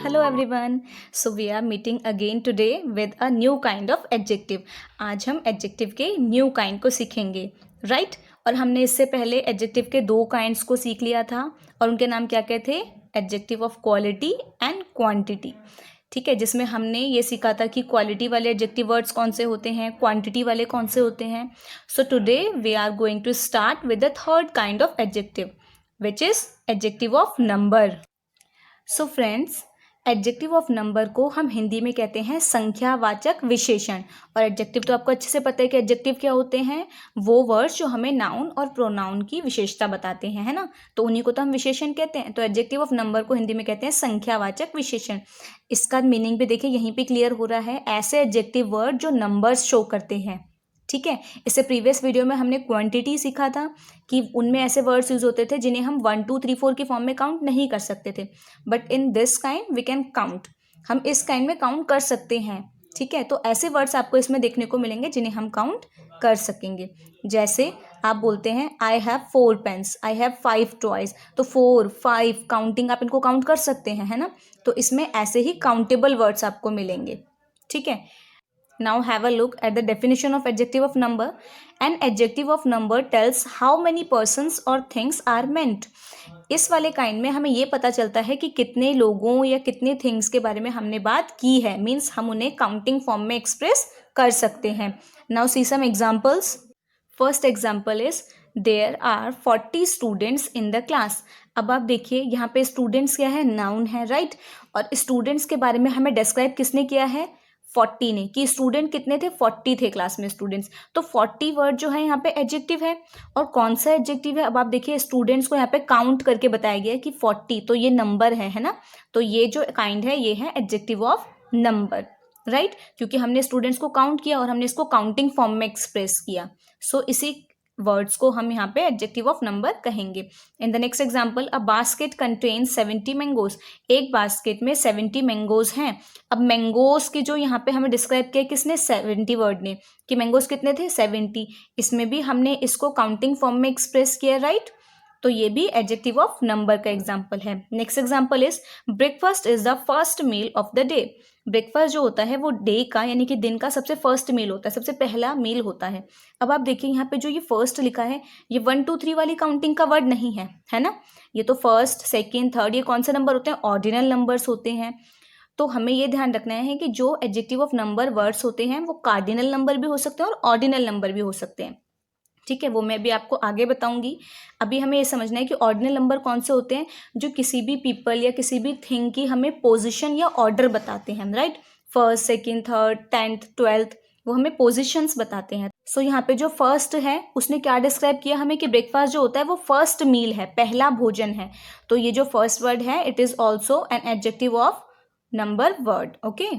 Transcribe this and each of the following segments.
Hello everyone. So we are meeting again today with a new kind of adjective. आज हम adjective के new kind को सीखेंगे, right? और हमने इससे पहले adjective के दो kinds को सीख लिया था और उनके नाम क्या क्या थे? Adjective of quality and quantity. ठीक है, जिसमें हमने ये सीखा था कि क्वालिटी वाले एडजेक्टिव वर्ड्स कौन से होते हैं, क्वांटिटी वाले कौन से होते हैं. So today we are going to start with the third kind of adjective which is adjective of number. So friends, adjective of number को हम हिंदी में कहते हैं संख्यावाचक विशेषण. और एडजेक्टिव तो आपको अच्छे से पता है कि एडजेक्टिव क्या होते हैं, वो वर्ड्स जो हमें नाउन और प्रोनाउन की विशेषता बताते हैं, है ना. तो उन्हीं को तो हम विशेषण कहते हैं. तो एडजेक्टिव ऑफ नंबर को हिंदी में कहते हैं संख्यावाचक विशेषण. इसका मीनिंग भी देखिए यहीं पे क्लियर हो रहा है, ऐसे एडजेक्टिव वर्ड जो नंबर्स शो करते हैं. ठीक है, इससे प्रीवियस वीडियो में हमने क्वांटिटी सीखा था कि उनमें ऐसे वर्ड्स यूज होते थे जिन्हें हम 1 2 3 4 की फॉर्म में काउंट नहीं कर सकते थे. But in this kind we can count, हम इस काइंड में काउंट कर सकते हैं. ठीक है, तो ऐसे वर्ड्स आपको इसमें देखने को मिलेंगे जिन्हें हम काउंट कर सकेंगे. जैसे आप बोलते हैं I have 4 pens, I have 5 toys. तो 4 5 काउंटिंग, आप इनको काउंट कर सकते हैं, है ना. तो इसमें ऐसे ही काउंटेबल वर्ड्स आपको मिलेंगे. ठीक है, now have a look at the definition of adjective of number. An adjective of number tells how many persons or things are meant. इस वाले काइंड में हमें ये पता चलता है कि कितने लोगों या कितने थिंग्स के बारे में हमने बात की है, मीन्स हम उन्हें काउंटिंग फॉर्म में एक्सप्रेस कर सकते हैं. Now see some examples. First example is there are 40 students in the class. अब आप देखिए यहाँ पे स्टूडेंट्स क्या है, नाउन है, राइट. और स्टूडेंट्स के बारे में हमें डिस्क्राइब किसने किया है, 40 ने, कि स्टूडेंट कितने थे, 40 थे क्लास में स्टूडेंट्स. तो 40 वर्ड जो है यहाँ पे एडजेक्टिव है. और कौन सा एडजेक्टिव है, अब आप देखिए स्टूडेंट्स को यहाँ पे काउंट करके बताया गया है कि 40, तो ये नंबर है ना. तो ये जो काइंड है ये है एडजेक्टिव ऑफ नंबर, राइट. क्योंकि हमने स्टूडेंट्स को काउंट किया और हमने इसको काउंटिंग फॉर्म में एक्सप्रेस किया. सो इसी वर्ड्स को हम यहाँ पे एडजेक्टिव ऑफ नंबर कहेंगे. In the next example, a basket contains 70 mangoes. एक बास्केट में 70 मैंगोज हैं. अब मैंगोज की जो यहाँ पे हमें डिस्क्राइब किया किसने, 70 वर्ड ने, कि मैंगोज कितने थे, 70. इसमें भी हमने इसको काउंटिंग फॉर्म में एक्सप्रेस किया, राइट. तो ये भी एडजेक्टिव ऑफ नंबर का एग्जाम्पल है. Next example is breakfast is the first meal of the day. Breakfast जो होता है वो डे का यानी कि दिन का सबसे फर्स्ट मील होता है, सबसे पहला मील होता है. अब आप देखिए यहाँ पे जो ये फर्स्ट लिखा है ये 1 2 3 वाली काउंटिंग का वर्ड नहीं है, है ना. ये तो फर्स्ट सेकेंड थर्ड ये कौन से नंबर होते हैं, ऑर्डिनल नंबर्स होते हैं. तो हमें ये ध्यान रखना है कि जो एडजेक्टिव ऑफ नंबर वर्ड्स होते हैं वो कार्डिनल नंबर भी हो सकते हैं और ऑर्डिनल नंबर भी हो सकते हैं. ठीक है, वो मैं भी आपको आगे बताऊंगी. अभी हमें ये समझना है कि ऑर्डिनल नंबर कौन से होते हैं, जो किसी भी पीपल या किसी भी थिंग की हमें पोजीशन या ऑर्डर बताते हैं, right. First second third 10th 12th वो हमें पोजीशंस बताते हैं. सो यहाँ पे जो फर्स्ट है उसने क्या डिस्क्राइब किया हमें कि ब्रेकफास्ट जो होता है वो फर्स्ट मील है, पहला भोजन है. तो ये जो फर्स्ट वर्ड है it is also an adjective of number word. Okay,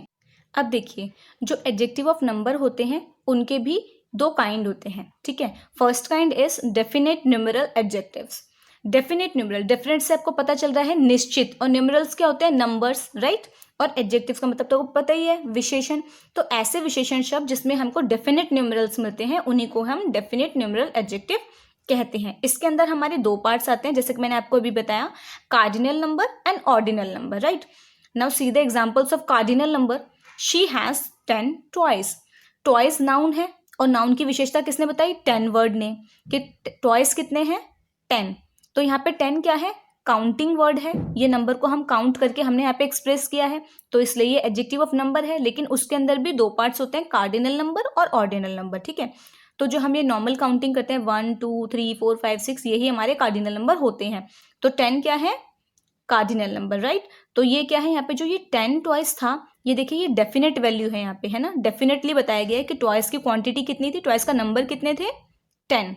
अब देखिए जो एडजेक्टिव ऑफ नंबर होते हैं उनके भी दो काइंड होते हैं. ठीक है, first kind is definite numeral adjectives. Definite numeral, definite से आपको पता चल रहा है निश्चित, और न्यूमेरल्स क्या होते हैं, नंबर्स, राइट. और एडजेक्टिव्स का मतलब तो आपको पता ही है, विशेषण. तो ऐसे विशेषण शब्द जिसमें हमको डेफिनेट न्यूमेरल्स मिलते हैं उन्हीं को हम डेफिनेट न्यूमेरल एडजेक्टिव कहते हैं. इसके अंदर हमारे दो पार्ट्स आते हैं, जैसे कि मैंने आपको अभी बताया, cardinal number and ordinal number, right. Now see the examples of cardinal number. She has 10 toys. Toys noun है और नाउन की विशेषता किसने बताई, 10 वर्ड ने, कि टॉयज कितने हैं, 10. तो यहाँ पे 10 क्या है, काउंटिंग वर्ड है. ये नंबर को हम काउंट करके हमने यहाँ पे एक्सप्रेस किया है, तो इसलिए ये एडजेक्टिव ऑफ नंबर है. लेकिन उसके अंदर भी दो पार्ट्स होते हैं, कार्डिनल नंबर और ऑर्डिनल नंबर. ठीक है, तो जो हम ये नॉर्मल काउंटिंग करते हैं 1 2 3 4 5 6 यही हमारे कार्डिनल नंबर होते हैं. तो 10 क्या है, कार्डिनल नंबर, राइट. तो ये क्या है, यहाँ पे जो ये 10 टॉयज था, ये देखिए ये डेफिनेट वैल्यू है यहाँ पे, है ना. डेफिनेटली बताया गया है कि टॉयज की क्वांटिटी कितनी थी, टॉयज का नंबर कितने थे, 10.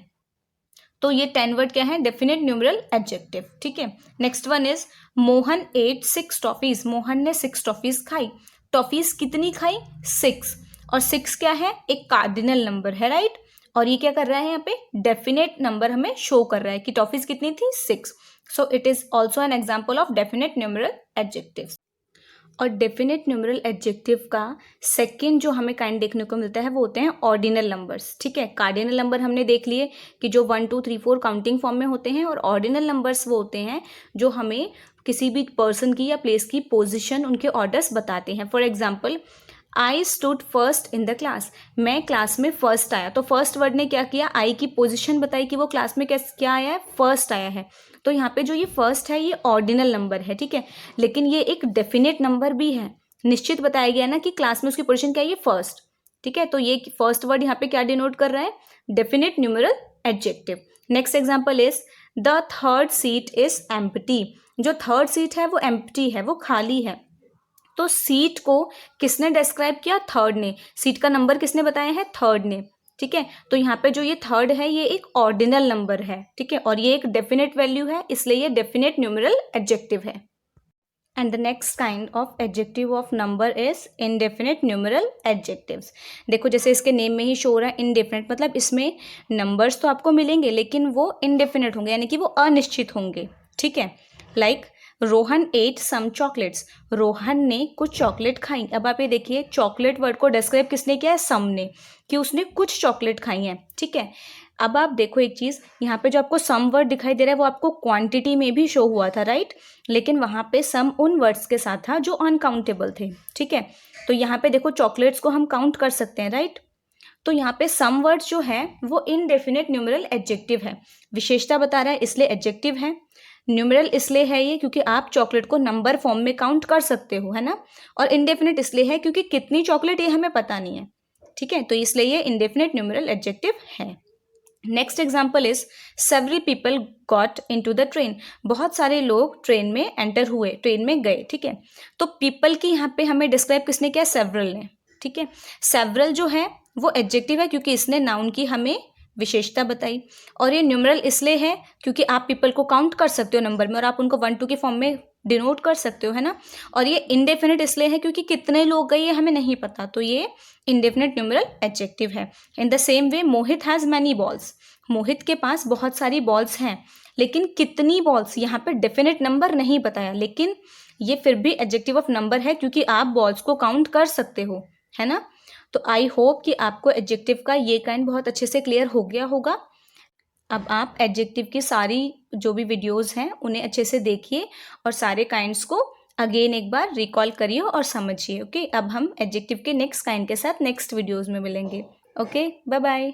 तो ये 10 वर्ड क्या है, डेफिनेट न्यूमेरल एडजेक्टिव. ठीक है, next one is Mohan ate 6 toffees. Mohan ने 6 टॉफीज खाई. टॉफीज कितनी खाई, 6. और 6 क्या है, एक कार्डिनल नंबर है, राइट. और ये क्या कर रहा है, यहाँ पे डेफिनेट नंबर हमें शो कर रहा है कि टॉफीज कितनी थी, 6. So it is also an example of definite numeral adjective. और डेफिनेट न्यूमरल एडजेक्टिव का सेकंड जो हमें काइंड देखने को मिलता है वो होते हैं ऑर्डिनल नंबर्स। ठीक है, कार्डिनल नंबर हमने देख लिए कि जो 1 2 3 4 काउंटिंग फॉर्म में होते हैं, और ऑर्डिनल नंबर्स वो होते हैं जो हमें किसी भी पर्सन की या प्लेस की पोजिशन, उनके ऑर्डर्स बताते हैं। For example, I stood first in the class, मैं क्लास में फर्स्ट आया। तो फर्स्ट वर्ड ने क्या किया, आई की पोजीशन बताई कि वो क्लास में क्या आया है, फर्स्ट आया है। तो यहाँ पे जो ये फर्स्ट है ये ऑर्डिनल नंबर है, ठीक है, लेकिन ये एक डेफिनेट नंबर भी है। निश्चित बताया गया ना कि क्लास में उसकी पोजीशन क्या है, ये फर्स्ट। ठीक है, तो ये फर्स्ट वर्ड यहाँ पे क्या डिनोट कर रहा है, definite numeral adjective. Next example is the third seat is empty, जो थर्ड सीट है वो एम्प्टी है, वो खाली है। तो सीट को किसने डिस्क्राइब किया, थर्ड ने। सीट का नंबर किसने बताया है, थर्ड ने। ठीक है, तो यहाँ पे जो ये थर्ड है ये एक ऑर्डिनल नंबर है। ठीक है, और ये एक डेफिनेट वैल्यू है, इसलिए ये डेफिनेट न्यूमरल एडजेक्टिव है। And the next kind of adjective of number is indefinite numeral adjectives. देखो जैसे इसके नेम में ही शो हो रहा है इनडेफिनेट, मतलब इसमें नंबर्स तो आपको मिलेंगे लेकिन वो इनडेफिनेट होंगे, यानी कि वो अनिश्चित होंगे। ठीक है, like Rohan ate some chocolates, Rohan ने कुछ चॉकलेट खाई। अब आप ये देखिए, चॉकलेट वर्ड को डिस्क्राइब किसने किया है, सम ने, कि उसने कुछ चॉकलेट खाई है। ठीक है, अब आप देखो एक चीज़, यहाँ पे जो आपको सम वर्ड दिखाई दे रहा है वो आपको क्वांटिटी में भी शो हुआ था, राइट, लेकिन वहाँ पे सम उन वर्ड्स के साथ था जो अनकाउंटेबल थे। ठीक है, तो यहाँ पे देखो चॉकलेट्स को हम काउंट कर सकते हैं, राइट। तो यहाँ पे सम वर्ड्स जो है वो इनडेफिनेट न्यूमरल एडजेक्टिव है, विशेषता बता रहा है इसलिए एडजेक्टिव है। न्यूमरल इसलिए है ये क्योंकि आप चॉकलेट को नंबर फॉर्म में काउंट कर सकते हो, है ना। और इनडेफिनेट इसलिए है क्योंकि कितनी चॉकलेट ये हमें पता नहीं है। ठीक है, तो इसलिए ये इनडेफिनेट न्यूमरल एडजेक्टिव है। Next example is several people got into the train, बहुत सारे लोग ट्रेन में एंटर हुए, ट्रेन में गए। ठीक है, तो पीपल की यहाँ पे हमें डिस्क्राइब किसने किया, सेवरल ने। ठीक है, सेवरल जो है वो एडजेक्टिव है क्योंकि इसने नाउन की हमें विशेषता बताई, और ये न्यूमरल इसलिए है क्योंकि आप पीपल को काउंट कर सकते हो नंबर में और आप उनको 1 2 के फॉर्म में डिनोट कर सकते हो, है ना। और ये इनडेफिनेट इसलिए है क्योंकि कितने लोग गए ये हमें नहीं पता, तो ये इनडेफिनेट न्यूमरल एडजेक्टिव है। In the same way Mohit has many balls, Mohit के पास बहुत सारी बॉल्स हैं, लेकिन कितनी बॉल्स, यहाँ पे डेफिनेट नंबर नहीं बताया, लेकिन ये फिर भी एडजेक्टिव ऑफ नंबर है क्योंकि आप बॉल्स को काउंट कर सकते हो, है ना। तो आई होप कि आपको एडजेक्टिव का ये काइंड बहुत अच्छे से क्लियर हो गया होगा। अब आप एडजेक्टिव की सारी जो भी वीडियोस हैं उन्हें अच्छे से देखिए और सारे काइंड्स को अगेन एक बार रिकॉल करिए और समझिए। ओके, अब हम एडजेक्टिव के नेक्स्ट काइंड के साथ नेक्स्ट वीडियोस में मिलेंगे। Okay, bye bye.